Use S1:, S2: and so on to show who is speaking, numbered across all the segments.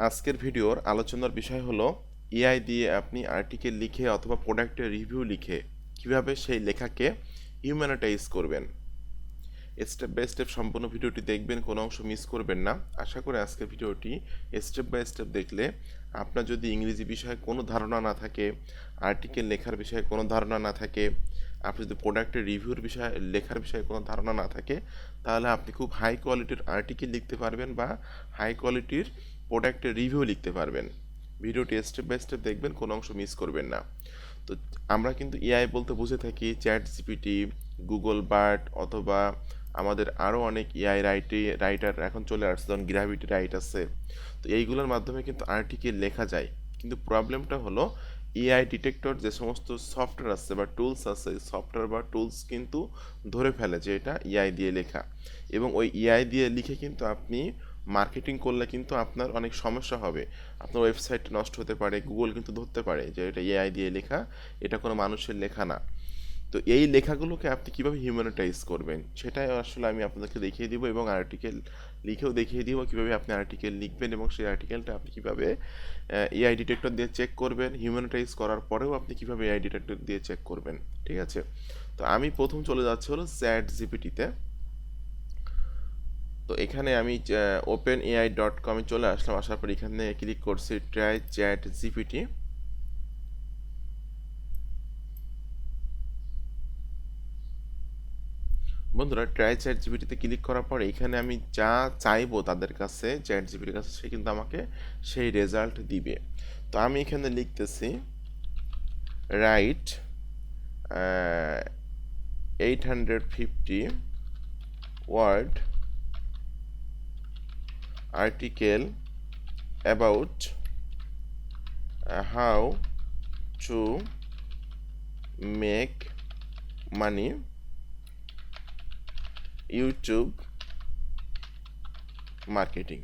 S1: আজকের ভিডিওর আলোচনার বিষয় হলো এআই দিয়ে আপনি আর্টিকেল লিখে অথবা প্রোডাক্টের রিভিউ লিখে কিভাবে সেই লেখাকে হিউম্যানিটাইজ করবেন। স্টেপ বাই স্টেপ সম্পূর্ণ ভিডিওটি দেখবেন, কোনো অংশ মিস করবেন না। আশা করি আজকের ভিডিওটি স্টেপ বাই স্টেপ দেখলে আপনার যদি ইংরেজি বিষয়ে কোনো ধারণা না থাকে, আর্টিকেল লেখার বিষয়ে কোনো ধারণা না থাকে, আপনি যদি প্রোডাক্টের রিভিউর বিষয়ে লেখার বিষয়ে কোনো ধারণা না থাকে, তাহলে আপনি খুব হাই কোয়ালিটির আর্টিকেল লিখতে পারবেন বা হাই কোয়ালিটির প্রোডাক্টের রিভিউ লিখতে পারবেন। ভিডিওটি স্টেপ বাই স্টেপ দেখবেন, কোনো অংশ মিস করবেন না। তো আমরা কিন্তু এআই বলতে বুঝে থাকি চ্যাট জিপিটি, গুগল বার্ড অথবা আমাদের আরও অনেক এআই রাইটার এখন চলে আসছে, যেমন গ্র্যাভিটি রাইট আছে। তো এইগুলোর মাধ্যমে কিন্তু আর্টিকেল লেখা যায়, কিন্তু প্রবলেমটা হলো এআই ডিটেক্টর যে সমস্ত সফটওয়্যার আছে বা টুলস আছে, সফটওয়্যার বা টুলস কিন্তু ধরে ফেলে যে এটা এআই দিয়ে লেখা, এবং ওই এআই দিয়ে লিখে কিন্তু আপনি মার্কেটিং করলে কিন্তু আপনার অনেক সমস্যা হবে। আপনার ওয়েবসাইট নষ্ট হতে পারে, গুগল কিন্তু ধরতে পারে যে এটা এআই দিয়ে লেখা, এটা কোনো মানুষের লেখা না। তো এই লেখাগুলোকে আপনি কিভাবে হিউম্যানিটাইজ করবেন সেটাই আসলে আমি আপনাদেরকে দেখিয়ে দিব, এবং আর্টিকেল লিখেও দেখিয়ে দিব কিভাবে আপনি আর্টিকেল লিখবেন, এবং সেই আর্টিকেলটা আপনি কিভাবে এআই ডিটেক্টর দিয়ে চেক করবেন। হিউম্যানিটাইজ করার পরেও আপনি কিভাবে এআই ডিটেক্টর দিয়ে চেক করবেন। ঠিক আছে, তো আমি প্রথম চলে যাচ্ছি হলো চ্যাট জিপিটিতে। তো এখানে আমি openai.com চলে আসলাম, আসার পর এখানে ক্লিক করছি ট্রাই চ্যাট জিপিটি। বন্ধুরা, ট্রাই চ্যাট জিপিটিতে ক্লিক করার পর এখানে আমি যা চাইবো তাদের কাছে, চ্যাট জিপিটির কাছে, সে কিন্তু আমাকে সেই রেজাল্ট দিবে। তো আমি এখানে লিখতেছি write 850 word article about how to make money YouTube marketing.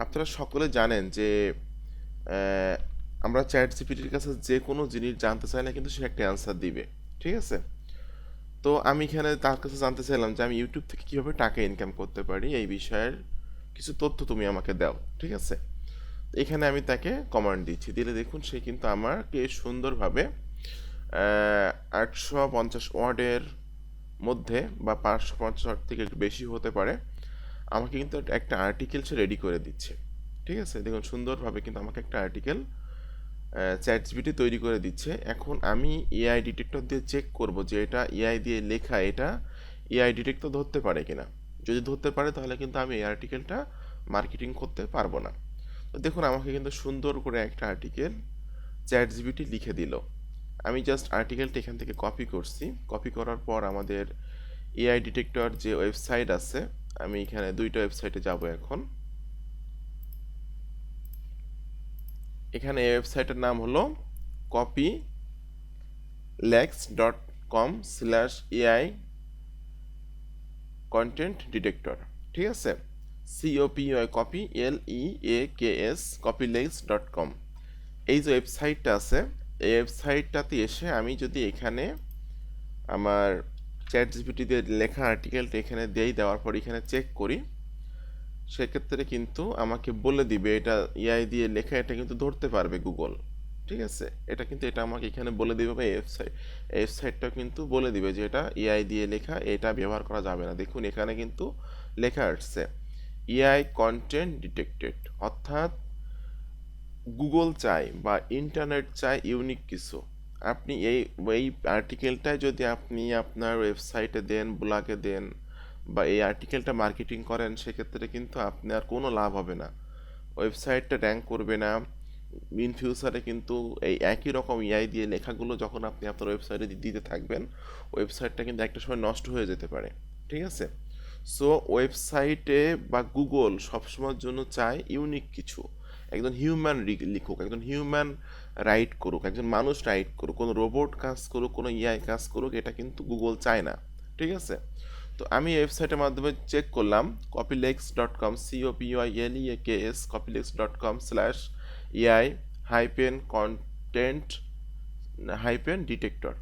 S1: আপনারা সকলে জানেন যে আহ, আমরা চ্যাট জিপিটির কাছে যে কোনো জিনিস জানতে চাই না কিন্তু সে একটা অ্যান্সার দিবে। ঠিক আছে, তো আমি এখানে তার কাছে জানতে চাইলাম যে আমি ইউটিউব থেকে কীভাবে টাকা ইনকাম করতে পারি, এই বিষয়ের কিছু তথ্য তুমি আমাকে দাও। ঠিক আছে, তো এখানে আমি তাকে কমান্ড দিচ্ছি, দিলে দেখুন সে কিন্তু আমাকে সুন্দরভাবে 850 ওয়ার্ডের মধ্যে বা 550 ওয়ার্ড থেকে একটু বেশি হতে পারে, আমাকে কিন্তু একটা আর্টিকেল সে রেডি করে দিচ্ছে। ঠিক আছে, দেখুন সুন্দরভাবে কিন্তু আমাকে একটা আর্টিকেল চ্যাট জিপিটি তৈরি করে দিচ্ছে। এখন আমি এআই ডিটেক্টর দিয়ে চেক করব যে এটা এআই দিয়ে লেখা, এটা এআই ডিটেক্টর ধরতে পারে কিনা। যদি ধরতে পারে তাহলে কিন্তু আমি এই আর্টিকেলটা মার্কেটিং করতে পারবো না। তো দেখুন আমাকে কিন্তু সুন্দর করে একটা আর্টিকেল চ্যাট জিপিটি লিখে দিল। আমি জাস্ট আর্টিকেলটা এখান থেকে কপি করছি, কপি করার পর আমাদের এআই ডিটেক্টর যে ওয়েবসাইট আছে, আমি এখানে দুইটা ওয়েবসাইটে যাব এখন। এখানে এই ওয়েবসাইটের নাম হলো copylex.com/AI কন্টেন্ট ডিটেক্টর। ঠিক আছে, COPY কপি LEAKS copylex.com। এই যে ওয়েবসাইটটা আছে, এই ওয়েবসাইটটাতে এসে আমি যদি এখানে আমার চ্যাট জিপিটি দিয়ে লেখা আর্টিকেলটা এখানে দেওয়ার পর এখানে চেক করি, সেক্ষেত্রে কিন্তু আমাকে বলে দিবে এটা এআই দিয়ে লেখা, এটা কিন্তু ধরতে পারবে গুগল। ঠিক আছে, এটা আমাকে এখানে বলে দিবে, বা ওয়েবসাইটটা কিন্তু বলে দিবে যে এটা এআই দিয়ে লেখা, এটা ব্যবহার করা যাবে না। দেখুন এখানে কিন্তু লেখা আসছে এআই কন্টেন্ট ডিটেক্টেড, অর্থাৎ গুগল চায় বা ইন্টারনেট চায় ইউনিক কিছু। আপনি এই আর্টিকেলটায় যদি আপনি আপনার ওয়েবসাইটে দেন, ব্লগে দেন, বা এই আর্টিকেলটা মার্কেটিং করেন, সেক্ষেত্রে কিন্তু আপনার কোনো লাভ হবে না, ওয়েবসাইটটা র্যাঙ্ক করবে না। ইন ফিউচারে কিন্তু এই একই রকম এআই দিয়ে লেখাগুলো যখন আপনি আপনার ওয়েবসাইটে দিতে থাকবেন, ওয়েবসাইটটা কিন্তু একটা সময় নষ্ট হয়ে যেতে পারে। ঠিক আছে, সো ওয়েবসাইটে বা গুগল সবসময়ের জন্য চায় ইউনিক কিছু, একজন হিউম্যান লিখুক, একজন হিউম্যান রাইট করুক, একজন মানুষ রাইট করুক, কোনো রোবট কাজ করুক, কোনো এআই কাজ করুক, এটা কিন্তু গুগল চায় না। ঠিক আছে, তো আমি ওয়েবসাইটের মাধ্যমে চেক করলাম copylex.com COPYLEAKS copylex.com/AI hyphen content hyphen detector.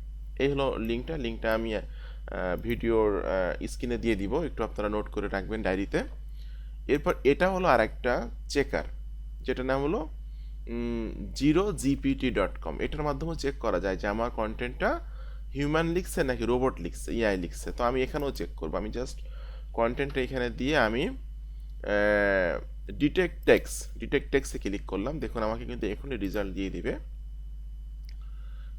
S1: এই হলো লিঙ্কটা আমি ভিডিওর স্ক্রিনে দিয়ে দিব, একটু আপনারা নোট করে রাখবেন ডায়েরিতে। এরপর এটা হলো আর একটা চেকার। যেটার নাম হলো 0gpt.com। এটার মাধ্যমে চেক করা যায় যে আমার কন্টেন্টটা হিউম্যান লিখছে নাকি রোবট লিখছে, এআই লিখছে। তো আমি এখানেও চেক করবো। আমি জাস্ট কন্টেন্টটা এখানে দিয়ে আমি ডিটেক্ট টেক্সটে ক্লিক করলাম। দেখুন আমাকে কিন্তু এখনই রেজাল্ট দিয়ে দিবে।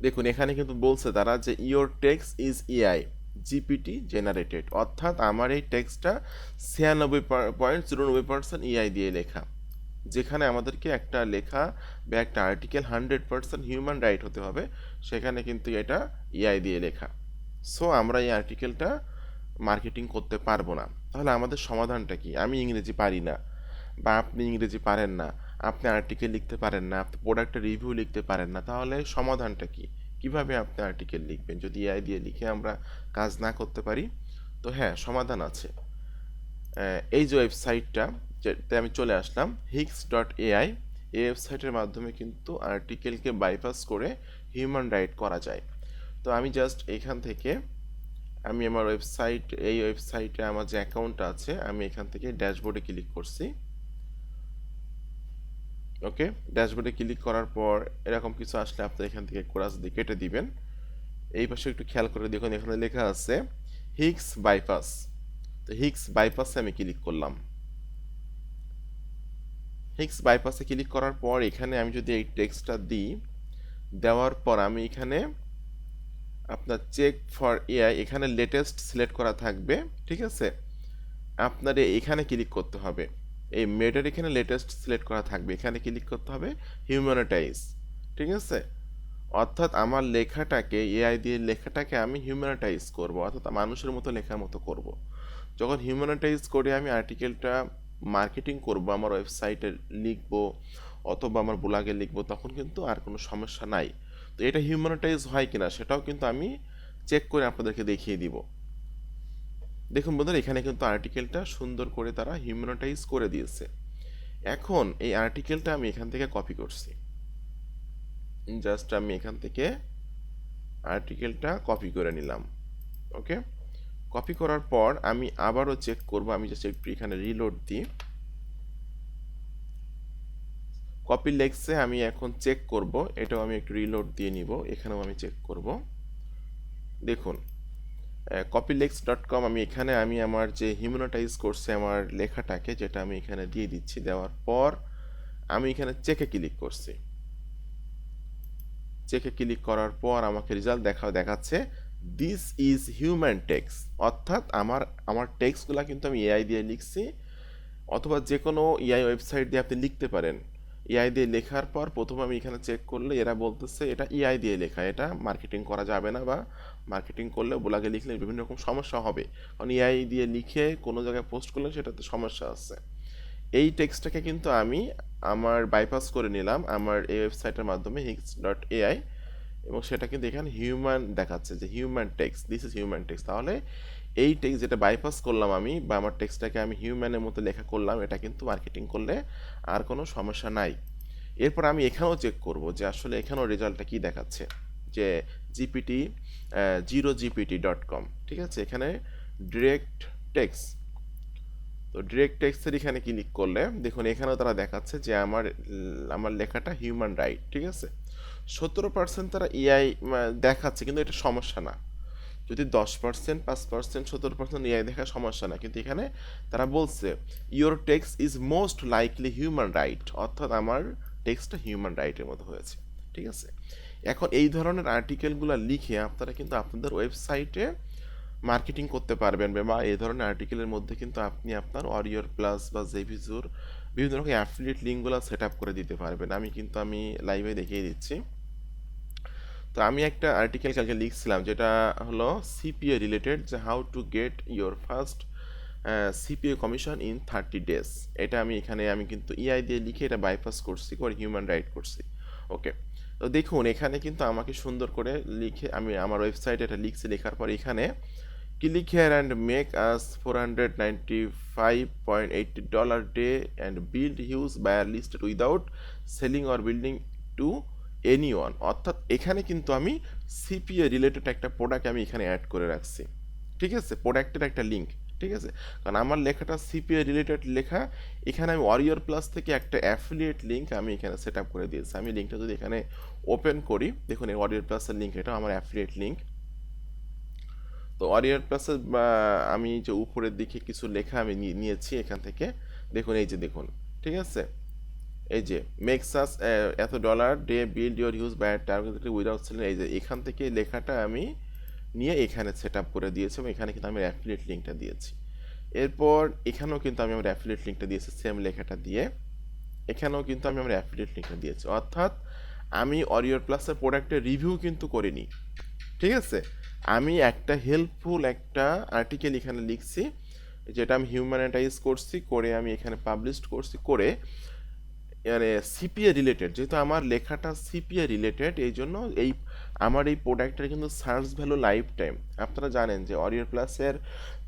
S1: দেখুন এখানে কিন্তু বলছে তারা যে your text is AI GPT generated, অর্থাৎ আমার এই টেক্সটটা 96.09% এআই দিয়ে লেখা। যেখানে আমাদেরকে একটা লেখা বা একটা আর্টিকেল 100% হিউম্যান রাইট হতে হবে, সেখানে কিন্তু এটা এআই দিয়ে লেখা। সো আমরা এই আর্টিকেলটা মার্কেটিং করতে পারবো না। তাহলে আমাদের সমাধানটা কি? আমি ইংরেজি পারি না বা আপনি ইংরেজি পারেন না, আপনি আর্টিকেল লিখতে পারেন না, আপনি প্রোডাক্টের রিভিউ লিখতে পারেন না, তাহলে সমাধানটা কি? কিভাবে আপনি আর্টিকেল লিখবেন যদি এআই দিয়ে লিখে আমরা কাজ না করতে পারি? তো হ্যাঁ, সমাধান আছে। এই যে ওয়েবসাইটটা, যেতে আমি চলে আসলাম, hicks.ai, এই ওয়েবসাইটের মাধ্যমে কিন্তু আর্টিকেলকে বাইপাস করে হিউম্যান রাইট করা যায়। তো আমি জাস্ট এখান থেকে আমি আমার এই ওয়েবসাইটে আমার যে অ্যাকাউন্টটা আছে, আমি এখান থেকে ড্যাশবোর্ডে ক্লিক করছি। ওকে, ড্যাশবোর্ডে ক্লিক করার পর এরকম কিছু আসলে আপনি এখান থেকে ক্রস দিয়ে কেটে দিবেন। এই পাশে একটু খেয়াল করে দেখুন, এখানে লেখা আছে হিক্স বাইপাস। তো হিক্স বাইপাসে আমি ক্লিক করলাম। হিক্স বাইপাসে ক্লিক করার পর এখানে আমি যদি এই টেক্সটটা দিই, দেওয়ার পর আমি এখানে আপনার চেক ফর এআই, এখানে লেটেস্ট সিলেক্ট করা থাকবে, ঠিক আছে? আপনার এখানে ক্লিক করতে হবে, এই মেডের এখানে লেটেস্ট সিলেক্ট করা থাকবে, এখানে ক্লিক করতে হবে হিউম্যানিটাইজ, ঠিক আছে? অর্থাৎ আমার লেখাটাকে, এআই দিয়ে লেখাটাকে আমি হিউম্যানিটাইজ করব, অর্থাৎ মানুষের মতো লেখার মতো করব। যখন হিউম্যানিটাইজ করে আমি আর্টিকেলটা মার্কেটিং করব, আমার ওয়েবসাইটে লিখব অথবা আমার ব্লগে লিখব, তখন কিন্তু আর কোনো সমস্যা নাই। তো এটা হিউম্যানিটাইজ হয় কিনা সেটাও কিন্তু আমি চেক করে আপনাদেরকে দেখিয়ে দিব। দেখুন বন্ধুরা, এখানে কিন্তু আর্টিকেলটা সুন্দর করে তারা হিউম্যানিটাইজ করে দিয়েছে। এখন এই আর্টিকেলটা আমি এখান থেকে কপি করছি। জাস্ট আমি এখান থেকে আর্টিকেলটা কপি করে নিলাম। ওকে, কপি করার পর আমি আবারও চেক করব। আমি জাস্ট একটু এখানে রিলোড দিই। কপি লেগসে আমি এখন চেক করব, এটাও আমি একটু রিলোড দিয়ে নিব, এখানেও আমি চেক করব। দেখুন copylex.com, আমি এখানে আমি আমার যে হিউম্যানিটাইজ করছে আমার লেখাটাকে, যেটা আমি এখানে দিয়ে দিচ্ছি। দেওয়ার পর আমি এখানে চেকে ক্লিক করছি। চেকে ক্লিক করার পর আমাকে রেজাল্ট দেখাচ্ছে দিস ইজ হিউম্যান টেক্সট, অর্থাৎ আমার টেক্সটগুলো কিন্তু আমি এআই দিয়ে লিখছি, অথবা যে কোনো এআই ওয়েবসাইট দিয়ে আপনি লিখতে পারেন। এআই দিয়ে লেখার পর প্রথমে আমি এখানে চেক করলে এরা বলতেছে এটা এআই দিয়ে লেখা, এটা মার্কেটিং করা যাবে না, বা মার্কেটিং করলে ব্লগে লিখলে বিভিন্ন রকম সমস্যা হবে, কারণ এআই দিয়ে লিখে কোনো জায়গায় পোস্ট করলে সেটাতে সমস্যা আছে। এই টেক্সটটাকে কিন্তু আমি আমার বাইপাস করে নিলাম আমার এই ওয়েবসাইটের মাধ্যমে hicks.ai, এবং সেটা কিন্তু এখানে হিউম্যান দেখাচ্ছে যে human text, this is human text. তাহলে এই টেক্সট যেটা বাইপাস করলাম আমি, বা আমার টেক্সটটাকে আমি হিউম্যানের মতো লেখা করলাম, এটা কিন্তু মার্কেটিং করলে আর কোনো সমস্যা নাই। এরপর আমি এখানেও চেক করব যে আসলে এখানেও রেজাল্টটা কী দেখাচ্ছে, যে জিপিটি 0gpt.com, ঠিক আছে? এখানে ডিরেক্ট টেক্সট, তো ডিরেক্ট টেক্সটের এখানে ক্লিক করলে দেখুন এখানেও তারা দেখাচ্ছে যে আমার লেখাটা হিউম্যান রাইট, ঠিক আছে? 17% তারা এআই দেখাচ্ছে, কিন্তু এটা সমস্যা না। যদি 10%, 5%, 17% এআই দেখা সমস্যা না, কিন্তু এখানে তারা বলছে your text is most likely human right, অর্থাৎ আমার টেক্সটটা হিউম্যান রাইটের মতো হয়েছে, ঠিক আছে? এখন এই ধরনের আর্টিকেলগুলো লিখে আপনারা কিন্তু আপনাদের ওয়েবসাইটে মার্কেটিং করতে পারবেন, বা এই ধরনের আর্টিকেলের মধ্যে কিন্তু আপনি আপনার ওয়ারিয়র প্লাস বা জেভিজুর বিভিন্ন রকম অ্যাফিলিয়েট লিঙ্কগুলো সেট আপ করে দিতে পারবেন। আমি লাইভে দেখিয়ে দিচ্ছি। তো আমি একটা আর্টিকেল কালকে লিখছিলাম, যেটা হলো সিপিএ রিলেটেড, যে how to get your first CPA commission in 30 days। এটা আমি কিন্তু এআই দিয়ে লিখে এটা বাইপাস করছি, করে হিউম্যান রাইট করছি। ওকে, তো দেখুন এখানে কিন্তু আমাকে সুন্দর করে লিখে আমি আমার ওয়েবসাইটে এটা লিখছি। লেখার পর এখানে click here and make us $495.80 day and build huge buyer listed without selling or building to anyone, অর্থাৎ এখানে কিন্তু আমি সিপিএ রিলেটেড একটা প্রোডাক্ট আমি এখানে অ্যাড করে রাখছি, ঠিক আছে? প্রোডাক্টের একটা লিঙ্ক, ঠিক আছে? কারণ আমার লেখাটা সিপিএ রিলেটেড লেখা, এখানে আমি ওয়ারিয়র প্লাস থেকে একটা অ্যাফিলিয়েট লিঙ্ক আমি এখানে সেট আপ করে দিয়েছি। আমি লিঙ্কটা যদি এখানে ওপেন করি, দেখুন এই ওয়ারিয়র প্লাসের লিঙ্ক, এটা আমার অ্যাফিলিয়েট লিঙ্ক। তো ওয়ারিয়র প্লাসের আমি যে উপরের দিকে কিছু লেখা আমি নিয়েছি এখান থেকে, দেখুন এই যে দেখুন, ঠিক আছে? এই যে মেক্স আস এত dollar day build your huge buyer target without selling, এই যে এখান থেকে লেখাটা আমি নিয়ে এখানে সেট আপ করে দিয়েছি এবং এখানে কিন্তু আমি অ্যাফিলিয়েট লিঙ্কটা দিয়েছি। এরপর এখানেও কিন্তু আমি আমার অ্যাফিলিয়েট লিঙ্কটা দিয়েছি সেম লেখাটা দিয়ে, এখানেও কিন্তু আমি আমার অ্যাফিলিয়েট লিঙ্কটা দিয়েছি। অর্থাৎ আমি ওয়ারিয়র প্লাসের প্রোডাক্টের রিভিউ কিন্তু করিনি, ঠিক আছে? আমি একটা হেল্পফুল একটা আর্টিকেল এখানে লিখছি, যেটা আমি হিউম্যানিটাইজ করছি, করে আমি এখানে পাবলিশ করছি, করে মানে সিপিএ রিলেটেড, যেহেতু আমার লেখাটা সিপিএ রিলেটেড, এই জন্য এই আমার এই প্রোডাক্টের কিন্তু সার্চ ভ্যালু লাইফ টাইম। আপনারা জানেন যে ওয়ারিয়র প্লাসের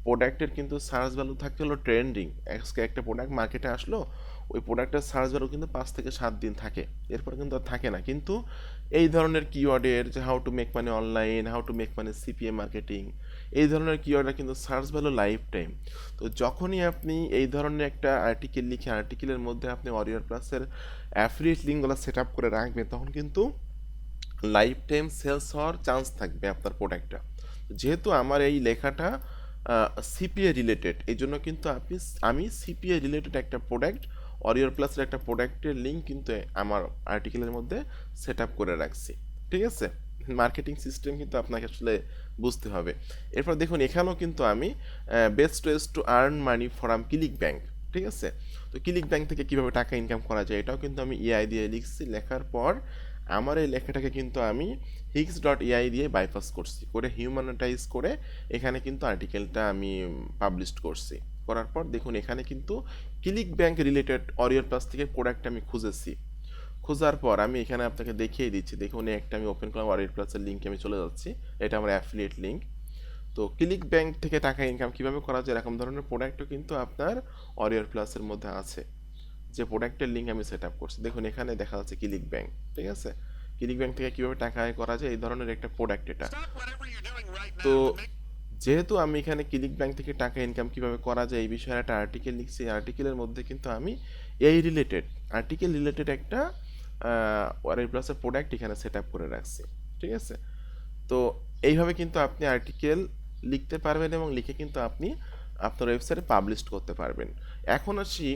S1: প্রোডাক্টের কিন্তু সার্চ ভ্যালু থাকে হলো ট্রেন্ডিং, আজকে একটা প্রোডাক্ট মার্কেটে আসলো, ওই প্রোডাক্টের সার্চ ভ্যালু কিন্তু 5 থেকে 7 দিন থাকে, এরপর কিন্তু আর থাকে না। কিন্তু এই ধরনের কিওয়ার্ডের যে how to make money online, how to make money CPA marketing, এই ধরনের কিওয়ার্ডের কিন্তু সার্চ ভ্যালু লাইফ টাইম। তো যখনই আপনি এই ধরনের একটা আর্টিকেল লিখে আর্টিকেলের মধ্যে আপনি ওয়ারিয়র প্লাসের অ্যাফিলিয়েট লিঙ্কগুলো সেট আপ করে রাখবেন, তখন কিন্তু লাইফ টাইম সেলস হওয়ার চান্স থাকবে আপনার প্রোডাক্টটা। যেহেতু আমার এই লেখাটা সিপিএ রিলেটেড, এই জন্য কিন্তু আমি সিপিএ রিলেটেড একটা প্রোডাক্ট, ওয়ারিয়র প্লাসের একটা প্রোডাক্টের লিঙ্ক কিন্তু আমার আর্টিকেলের মধ্যে সেট আপ করে রাখছি, ঠিক আছে? মার্কেটিং সিস্টেম কিন্তু আপনাকে আসলে বুঝতে হবে। এরপর দেখুন এখানেও কিন্তু আমি best ways to earn money from click bank, ঠিক আছে? তো ক্লিক ব্যাংক থেকে কীভাবে টাকা ইনকাম করা যায় এটাও কিন্তু আমি এআই দিয়ে লিখছি। লেখার পর আমার এই লেখাটাকে কিন্তু আমি হিক্স ডট এআই দিয়ে বাইপাস করছি, করে হিউম্যানিটাইজ করে এখানে কিন্তু আর্টিকেলটা আমি পাবলিশ করছি। করার পর দেখুন এখানে কিন্তু ClickBank related Warrior Plus থেকে প্রোডাক্ট আমি খুঁজেছি। খোঁজার পর আমি এখানে আপনাকে দেখিয়ে দিচ্ছি, দেখুন একটা আমি ওপেন করলাম, ওয়ারিয়র প্লাসের লিঙ্কে আমি চলে যাচ্ছি, এটা আমার অ্যাফিলিয়েট লিঙ্ক। তো ক্লিক ব্যাংক থেকে টাকা ইনকাম কীভাবে করা যায় এরকম ধরনের প্রোডাক্টও কিন্তু আপনার ওয়ারিয়র প্লাসের মধ্যে আছে, যে প্রোডাক্টের লিঙ্ক আমি সেট আপ করছি। দেখুন এখানে দেখা যাচ্ছে ক্লিক ব্যাংক, ঠিক আছে? ক্লিক ব্যাংক থেকে কীভাবে টাকা আয় করা যায় এই ধরনের একটা প্রোডাক্ট এটা। তো যেহেতু আমি এখানে ক্লিক ব্যাংক থেকে টাকা ইনকাম কীভাবে করা যায় এই বিষয়ে একটা আর্টিকেল লিখছি, আর্টিকেলের মধ্যে কিন্তু আমি এই রিলেটেড আর্টিকেল রিলেটেড একটা ওয়ারিয়র প্লাসের প্রোডাক্ট এখানে সেট আপ করে রাখছি, ঠিক আছে? তো এইভাবে কিন্তু আপনি আর্টিকেল লিখতে পারবেন এবং লিখে কিন্তু আপনি আপনার ওয়েবসাইটে পাবলিশ করতে পারবেন। এখন আসি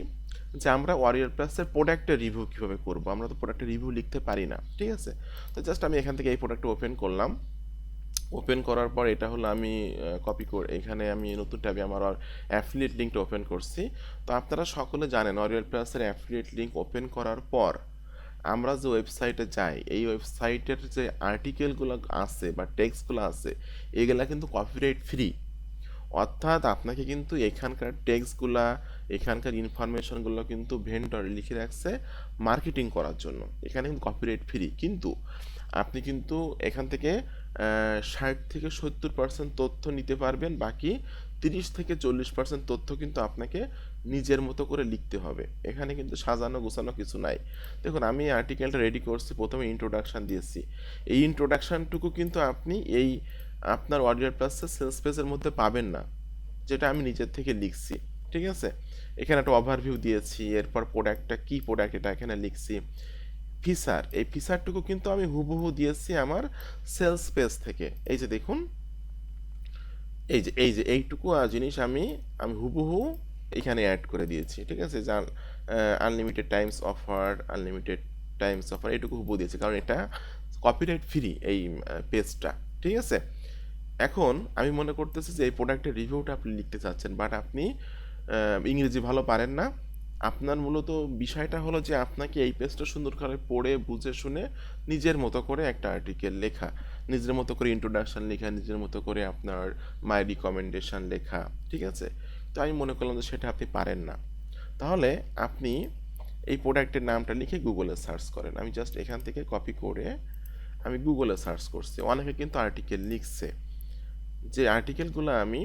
S1: যে আমরা ওয়ারিয়র প্লাসের প্রোডাক্টের রিভিউ কীভাবে করব। আমরা তো প্রোডাক্টের রিভিউ লিখতে পারি না, ঠিক আছে? তো জাস্ট আমি এখান থেকে এই প্রোডাক্টটা ওপেন করলাম। ওপেন করার পর এটা হলো আমি কপি করে এখানে আমি নতুন ট্যাবে আমার অ্যাফিলিয়েট লিঙ্কটা ওপেন করছি। তো আপনারা সকলে জানেন ওয়ারিয়র প্লাসের অ্যাফিলিয়েট লিঙ্ক ওপেন করার পর আমরা যে ওয়েবসাইটে যাই, এই ওয়েবসাইটের যে আর্টিকেলগুলো আছে বা টেক্সটগুলো আছে, এগুলা কিন্তু কপিরাইট ফ্রি। অর্থাৎ আপনাকে কিন্তু এখানকার টেক্সটগুলা, এখানকার ইনফরমেশনগুলো কিন্তু ভেন্ডর লিখে রাখছে মার্কেটিং করার জন্য, এখানে কিন্তু কপিরাইট ফ্রি। কিন্তু আপনি কিন্তু এখান থেকে 60 থেকে 70% তথ্য নিতে পারবেন, বাকি 30 থেকে 40% তথ্য কিন্তু আপনাকে নিজের মতো করে লিখতে হবে। এখানে কিন্তু সাজানো গোছানো কিছু নাই। দেখুন আমি আর্টিকেলটা রেডি করছি, প্রথমে ইন্ট্রোডাকশান দিয়েছি। এই ইন্ট্রোডাকশানটুকু কিন্তু আপনি এই আপনার ওয়ারিয়র প্লাসের সেলস পেজের মধ্যে পাবেন না, যেটা আমি নিজের থেকে লিখছি, ঠিক আছে? এখানে একটা ওভারভিউ দিয়েছি, এরপর প্রোডাক্টটা কী প্রোডাক্ট এটা এখানে লিখছি। ফিচার, এই ফিচারটুকু কিন্তু আমি হুবহু দিয়েছি আমার সেলস পেজ থেকে। এই যে দেখুন, এই যে এইটুকু জিনিস আমি হুবহু এখানে অ্যাড করে দিয়েছি, ঠিক আছে? যা আনলিমিটেড টাইমস অফার এইটুকু হুবহু দিয়েছি, কারণ এটা কপিরাইট ফ্রি এই পেজটা, ঠিক আছে? এখন আমি মনে করতেছি যে এই প্রোডাক্টের রিভিউটা আপনি লিখতে চাচ্ছেন, বাট আপনি ইংরেজি ভালো পারেন না। আপনার মূলত বিষয়টা হলো যে আপনাকে এই পেজটা সুন্দর করে পড়ে বুঝে শুনে নিজের মতো করে একটা আর্টিকেল লেখা, নিজের মতো করে ইন্ট্রোডাকশান লেখা, নিজের মতো করে আপনার মাই রিকমেন্ডেশন লেখা, ঠিক আছে? তো আমি মনে করলাম যে সেটা আপনি পারেন না। তাহলে আপনি এই প্রোডাক্টের নামটা লিখে গুগলে সার্চ করেন। আমি জাস্ট এখান থেকে কপি করে আমি গুগলে সার্চ করছি। অনেকে কিন্তু আর্টিকেল লিখছে, যে আর্টিকেলগুলো আমি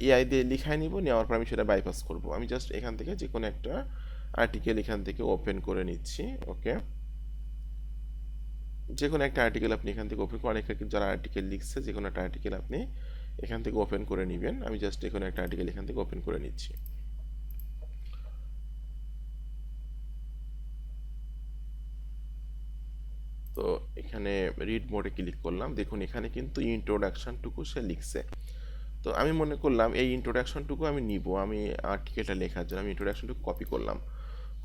S1: এআই দিয়ে লিখাই নিব, নেওয়ার পর আমি সেটা বাইপাস করব। আমি জাস্ট এখান থেকে যে কোনো একটা আর্টিকেল এখান থেকে ওপেন করে নিচ্ছি। ওকে, যে কোনো একটা আর্টিকেল আপনি এখান থেকে ওপেন করে, অনেকে যারা আর্টিকেল লিখছে যে কোনো একটা আর্টিকেল আপনি এখান থেকে ওপেন করে নেবেন। আমি জাস্ট এখানে একটা আর্টিকেল এখান থেকে ওপেন করে নিচ্ছি। তো এখানে রিড মোডে ক্লিক করলাম, দেখুন এখানে কিন্তু ইন্ট্রোডাকশনটুকু সে লিখছে। তো আমি মনে করলাম এই ইন্ট্রোডাকশনটুকু আমি নিব, আমি আর্টিকেলটা লেখার জন্য আমি ইন্ট্রোডাকশনটুকু কপি করলাম।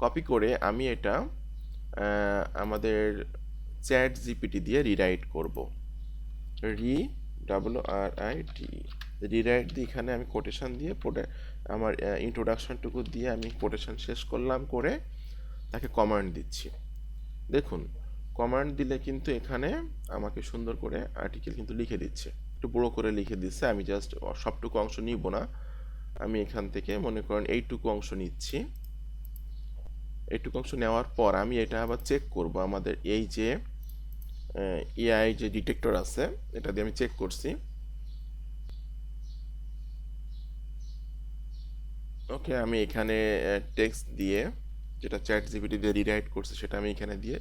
S1: কপি করে আমি এটা আমাদের চ্যাট জিপিটি দিয়ে রিরাইট করব। RI রিরাইট দিয়ে এখানে আমি কোটেশন দিয়ে আমার ইন্ট্রোডাকশনটুকু দিয়ে আমি কোটেশন শেষ করলাম, করে তাকে কমান্ড দিচ্ছি। দেখুন কমান্ড দিলে কিন্তু এখানে আমাকে সুন্দর করে আর্টিকেল কিন্তু লিখে দিচ্ছে, একটু বড় করে লিখে দিচ্ছে। আমি জাস্ট সবটুকু অংশ নিব না, আমি এখান থেকে মনে করেন এইটুকু অংশ নিচ্ছি। এইটুকু অংশ নেওয়ার পর আমি এটা আবার চেক করব, আমাদের এই যে এআই যে ডিটেক্টর আছে এটা দিয়ে আমি চেক করছি। ওকে, আমি এখানে টেক্সট দিয়ে যেটা চ্যাট জিপিটি দিয়ে রিরাইট করছি সেটা আমি এখানে দিয়ে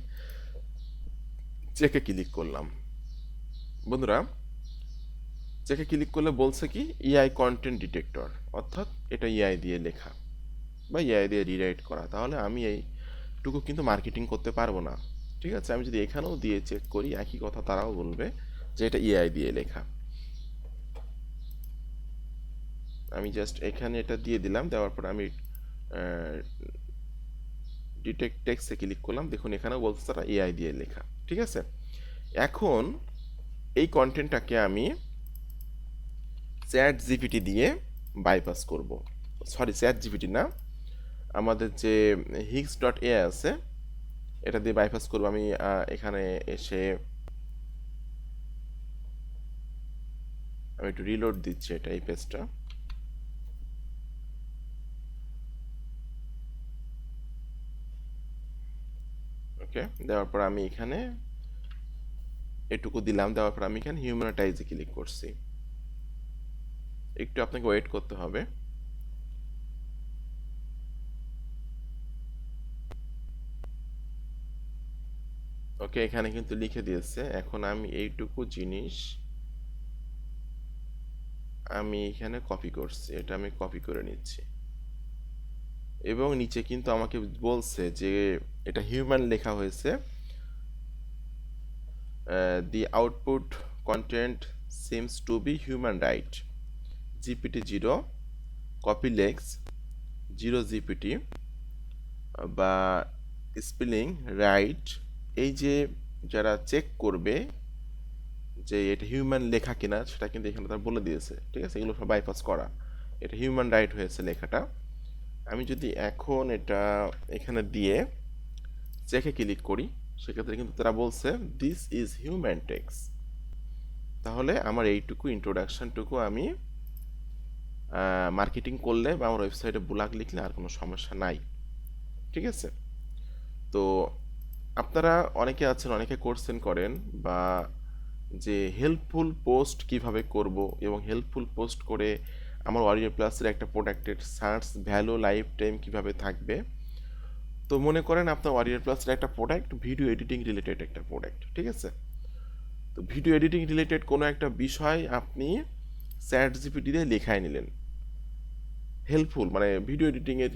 S1: চেকে ক্লিক করলাম। বন্ধুরা, চেকে ক্লিক করলে বলছে কি এআই কন্টেন্ট ডিটেক্টর, অর্থাৎ এটা এআই দিয়ে লেখা বা এআই দিয়ে রিরাইট করা। তাহলে আমি এইটুকু কিন্তু মার্কেটিং করতে পারবো না। ঠিক আছে, আমি যদি এখানেও দিয়ে চেক করি একই কথা, তারাও বলবে যে এটা এআই দিয়ে লেখা। আমি জাস্ট এখানে এটা দিয়ে দিলাম, দেওয়ার পর আমি ডিটেক্ট টেক্সটে ক্লিক করলাম, দেখুন এখানেও বলছে তারা এআই দিয়ে লেখা। ঠিক আছে, এখন এই কন্টেন্টটাকে আমি চ্যাট জিপিটি দিয়ে বাইপাস করব। সরি, চ্যাট জিপিটি না, আমাদের যে Hix.ai আছে এটা দিয়ে বাইপাস করব। আমি এখানে এসে আমি একটু রিলোড দিচ্ছি এটা, এই পেজটা। ওকে, দেওয়ার পর আমি এখানে এটুকু দিলাম, দেওয়ার পর আমি এখানে হিউম্যানাটাইজে ক্লিক করছি। একটু আপনাকে ওয়েট করতে হবে। ওকে, এখানে কিন্তু লিখে দিয়েছে। এখন আমি এইটুকু জিনিস আমি এখানে কপি করছি, এটা আমি কপি করে নিচ্ছি। এবং নিচে কিন্তু আমাকে বলছে যে এটা হিউম্যান লেখা হয়েছে। The output content seems to be human write, GPT-0 Copyleaks 0 GPT বা স্পেলিং রাইট। এই যে যারা চেক করবে যে এটা হিউম্যান লেখা কিনা সেটা কিন্তু এখানে তারা বলে দিয়েছে। ঠিক আছে, এগুলো সব বাইপাস করা, এটা হিউম্যান রাইট হয়েছে লেখাটা। আমি যদি এখন এটা এখানে দিয়ে চেকে ক্লিক করি সেক্ষেত্রে কিন্তু তারা বলছে দিস ইজ হিউম্যান টেক্সট। তাহলে আমার এইটুকু ইন্ট্রোডাকশনটুকু আমি মার্কেটিং করলে বা আমার ওয়েবসাইটে ব্লগ লিখলে আর কোনো সমস্যা নাই। ঠিক আছে, তো আপনারা অনেকে আছেন, অনেকে কোর্সেন করেন বা যে হেল্পফুল পোস্ট কিভাবে করব এবং হেল্পফুল পোস্ট করে আমার ওয়ারিয়র প্লাসের একটা প্রোডাক্টের সার্চ ভ্যালু লাইফ টাইম কীভাবে থাকবে। তো মনে করেন আপনার ওয়ারিয়র প্লাসের একটা প্রোডাক্ট ভিডিও এডিটিং রিলেটেড একটা প্রোডাক্ট। ঠিক আছে, তো ভিডিও এডিটিং রিলেটেড কোনো একটা বিষয় আপনি চ্যাট জিপিটি দিয়ে লেখায় নিলেন, হেল্পফুল মানে ভিডিও এডিটিংয়ের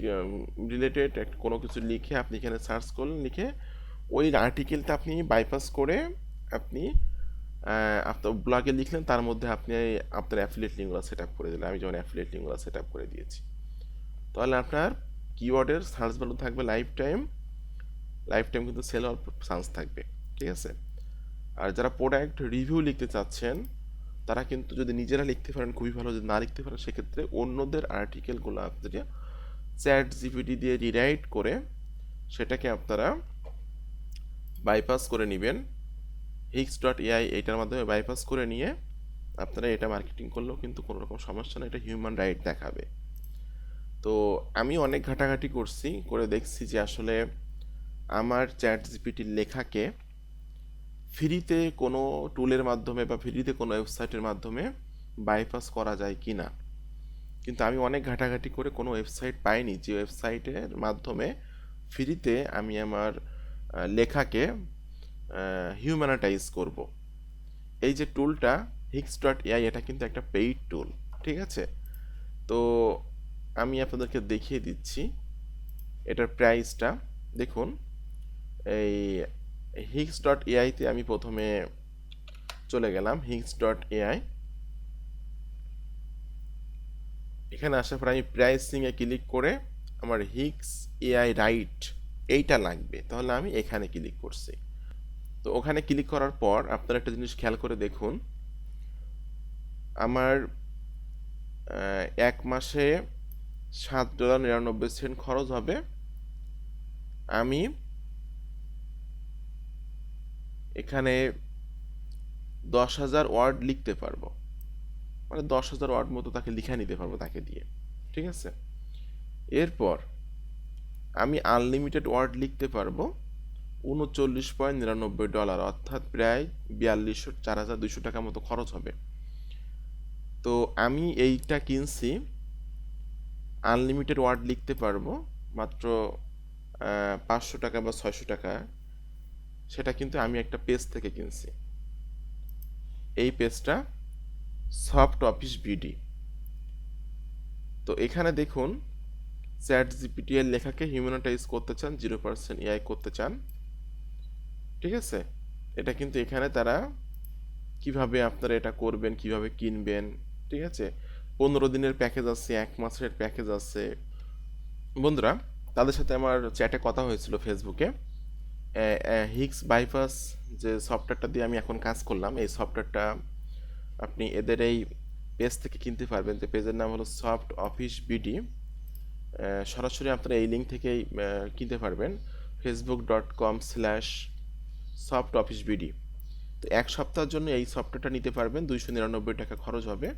S1: রিলেটেড কোনো কিছু লিখে আপনি এখানে সার্চ করলেন, লিখে ওই আর্টিকেলটা আপনি বাইপাস করে আপনি আপনার ব্লগে লিখলেন, তার মধ্যে আপনি আপনার অ্যাফিলিয়েট লিঙ্কগুলো সেট আপ করে দিলেন। আমি যেমন অ্যাফিলিয়েট লিঙ্কগুলো সেট আপ করে দিয়েছি। তাহলে আপনার কিওয়ার্ডের সার্চ ভ্যালু থাকবে লাইফ টাইম কিন্তু সেল হওয়ার চান্স থাকবে। ঠিক আছে, আর যারা প্রোডাক্ট রিভিউ লিখতে চাচ্ছেন তারা কিন্তু যদি নিজেরা লিখতে পারেন খুবই ভালো, যদি না লিখতে পারেন সেক্ষেত্রে অন্যদের আর্টিকেলগুলো আপনারা চ্যাট জিপিটি দিয়ে রিরাইট করে সেটাকে আপনারা বাইপাস করে নেবেন। Hix.ai এইটার মাধ্যমে বাইপাস করে নিয়ে আপনারা এটা মার্কেটিং করলেও কিন্তু কোনো রকম সমস্যা নেই, এটা হিউম্যান রাইট দেখাবে। তো আমি অনেক ঘাটাঘাটি করছি, করে দেখছি যে আসলে আমার চ্যাট জিপিটির লেখাকে ফ্রিতে কোনো টুলের মাধ্যমে বা ফ্রিতে কোনো ওয়েবসাইটের মাধ্যমে বাইপাস করা যায় কি না। কিন্তু আমি অনেক ঘাটাঘাটি করে কোনো ওয়েবসাইট পাইনি যে ওয়েবসাইটের মাধ্যমে ফ্রিতে আমি আমার লেখাকে হিউম্যানাটাইজ করব। এই যে টুলটা হিক্স ডট এআই এটা কিন্তু একটা পেইড টুল, ঠিক আছে? তো আমি আপনাদেরকে দেখিয়ে দিচ্ছি এটার প্রাইসটা। দেখুন, এই হিক্স ডট এআইতে আমি প্রথমে চলে গেলাম। হিক্স ডট এআই, এখানে আসার পর আমি প্রাইসিংয়ে ক্লিক করে আমার হিক্স এআই রাইট এইটা লাগবে, তাহলে আমি এখানে ক্লিক করছি। তো ওখানে ক্লিক করার পর আপনারা একটা জিনিস খেয়াল করে দেখুন, আমার 1 মাসে $7.99 খরচ হবে। আমি এখানে 10,000 ওয়ার্ড লিখতে পারবো, মানে 10,000 ওয়ার্ড মতো তাকে লিখে নিতে পারবো তাকে দিয়ে, ঠিক আছে? এরপর আমি আনলিমিটেড ওয়ার্ড লিখতে পারবো $39.99, অর্থাৎ প্রায় 4,200 টাকা মতো খরচ হবে। তো আমি এইটা কিনছি, আনলিমিটেড ওয়ার্ড লিখতে পারবো মাত্র 500 টাকা বা 600 টাকা। সেটা কিন্তু আমি একটা পেজ থেকে কিনছি। এই পেজটা সফট অফিস বিডি। তো এখানে দেখুন, চ্যাট জিপিটি এর লেখাকে হিউম্যানাইজ করতে চান, 0% এআই করতে চান, ঠিক আছে? এটা কিন্তু এখানে তারা কিভাবে আপনারা এটা করবেন, কিভাবে কিনবেন, ঠিক আছে? 15 দিনের প্যাকেজ আছে, 1 মাসের প্যাকেজ আছে। বন্ধুরা, তাদের সাথে আমার চ্যাটে কথা হয়েছিল ফেসবুকে। হিক্স বাইপাস যে সফটওয়্যারটা দিয়ে আমি এখন কাজ করলাম, এই সফটওয়্যারটা আপনি এদের এই পেজ থেকে কিনতে পারবেন। যে পেজের নাম হলো সফট অফিস বিডি। সরাসরি আপনারা এই লিঙ্ক থেকেই কিনতে পারবেন, facebook.com/সফট অফিস বিডি। তো 1 সপ্তাহের জন্য এই সফটওয়্যারটা নিতে পারবেন, 299 টাকা খরচ হবে।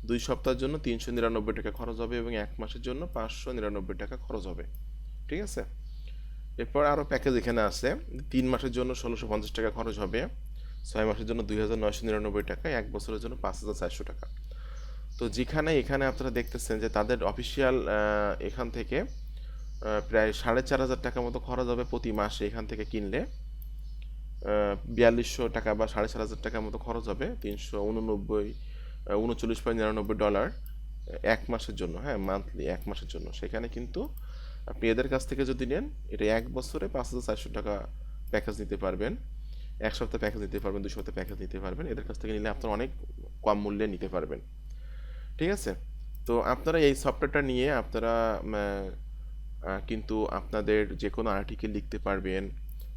S1: 2 সপ্তাহের জন্য 399 টাকা খরচ হবে এবং 1 মাসের জন্য 599 টাকা খরচ হবে, ঠিক আছে? এরপর আরও প্যাকেজ এখানে আছে। 3 মাসের জন্য 1,650 টাকা খরচ হবে, 6 মাসের জন্য 2,999 টাকা, 1 বছরের জন্য 5,400 টাকা। তো যেখানে এখানে আপনারা দেখতেছেন যে তাদের অফিসিয়াল এখান থেকে প্রায় 4,500 টাকা মতো খরচ হবে প্রতি মাসে। এখান থেকে কিনলে 4,200 টাকা বা 4,500 টাকার মতো খরচ হবে, $39.99 1 মাসের জন্য, হ্যাঁ, মান্থলি 1 মাসের জন্য। সেখানে কিন্তু আপনি এদের কাছ থেকে যদি নেন, এটা 1 বছরে 5,400 টাকা প্যাকেজ নিতে পারবেন, 1 সপ্তাহ প্যাকেজ নিতে পারবেন, 2 সপ্তাহ প্যাকেজ নিতে পারবেন। এদের কাছ থেকে নিলে আপনারা অনেক কম মূল্যে নিতে পারবেন, ঠিক আছে? তো আপনারা এই সফটওয়্যারটা নিয়ে আপনারা কিন্তু আপনাদের যে কোনো আর্টিকেল লিখতে পারবেন,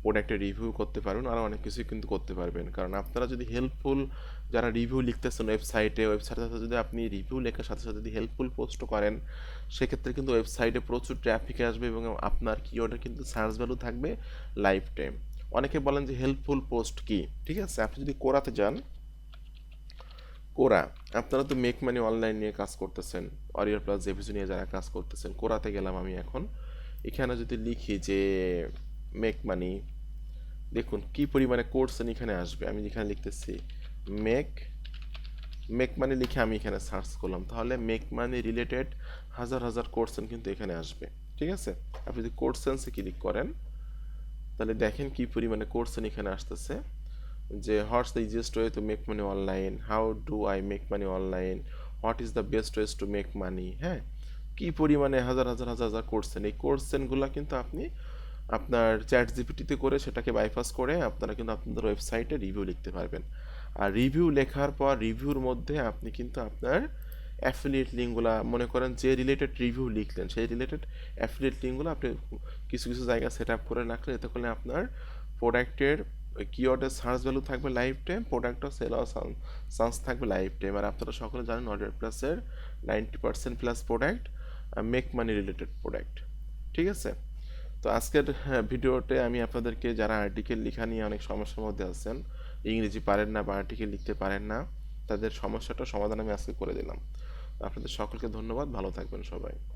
S1: প্রোডাক্টের রিভিউ করতে পারবেন, আরও অনেক কিছুই কিন্তু করতে পারবেন। কারণ আপনারা যদি হেল্পফুল যারা রিভিউ লিখতেছেন ওয়েবসাইটে সাথে যদি আপনি রিভিউ লেখার সাথে সাথে যদি হেল্পফুল পোস্টও করেন, সেক্ষেত্রে কিন্তু ওয়েবসাইটে প্রচুর ট্রাফিক আসবে এবং আপনার কিওয়ার্ডে কিন্তু সার্চ ভ্যালু থাকবে লাইফ টাইম। অনেকে বলেন যে হেল্পফুল পোস্ট কি, ঠিক আছে? আপনি যদি কোরাতে যান, কোরা, আপনারা তো মেক মানি অনলাইন নিয়ে কাজ করতেছেন, অরিয়ার প্লাস জেভিসি নিয়ে যারা কাজ করতেছেন, কোরাতে গেলাম আমি এখন। এখানে যদি লিখি যে মেক মানি, দেখুন কি পরিমাণে কোর্সেন এখানে আসবে। আমি যেখানে লিখতেছি মেক মানি লিখে আমি এখানে সার্চ করলাম, তাহলে মেক মানি রিলেটেড হাজার হাজার কোর্সেন কিন্তু এখানে আসবে, ঠিক আছে? আপনি যদি কোর্সেন্সে ক্লিক করেন, তাহলে দেখেন কি পরিমাণে কোর্সেন এখানে আসতেছে। যে what's the easiest way to make money online, how do I make money online, what is the best ways to make মানি, হ্যাঁ, কি পরিমাণে হাজার হাজার হাজার হাজার কোর্সেন। এই কোর্সেনগুলো কিন্তু আপনি আপনার চ্যাট জিপিটিতে করে সেটাকে বাইপাস করে আপনারা কিন্তু আপনাদের ওয়েবসাইটে রিভিউ লিখতে পারবেন। আর রিভিউ লেখার পর রিভিউর মধ্যে আপনি কিন্তু আপনার অ্যাফিলিয়েট লিঙ্কগুলো, মনে করেন যে রিলেটেড রিভিউ লিখলেন সেই রিলেটেড অ্যাফিলিয়েট লিঙ্কগুলো আপনি কিছু কিছু জায়গায় সেট আপ করে রাখলে, এতে করলে আপনার প্রোডাক্টের কিওয়ার্ডের সার্চ ভ্যালু থাকবে লাইফ টাইম, প্রোডাক্টও সেল হওয়ার চান্স থাকবে লাইফ টাইম। আর আপনারা সকলে জানেন অর্ডার প্লাসের 90% plus product make money related product, ঠিক আছে? তো আজকের ভিডিওতে আমি আপনাদেরকে যারা আর্টিকেল লেখা নিয়ে অনেক সমস্যার মধ্যে আছেন, ইংরেজি পারেন না বা আর্টিকেল লিখতে পারেন না, তাদের সমস্যাটা সমাধান আমি আজকে করে দিলাম। আপনাদের সকলকে ধন্যবাদ, ভালো থাকবেন সবাই।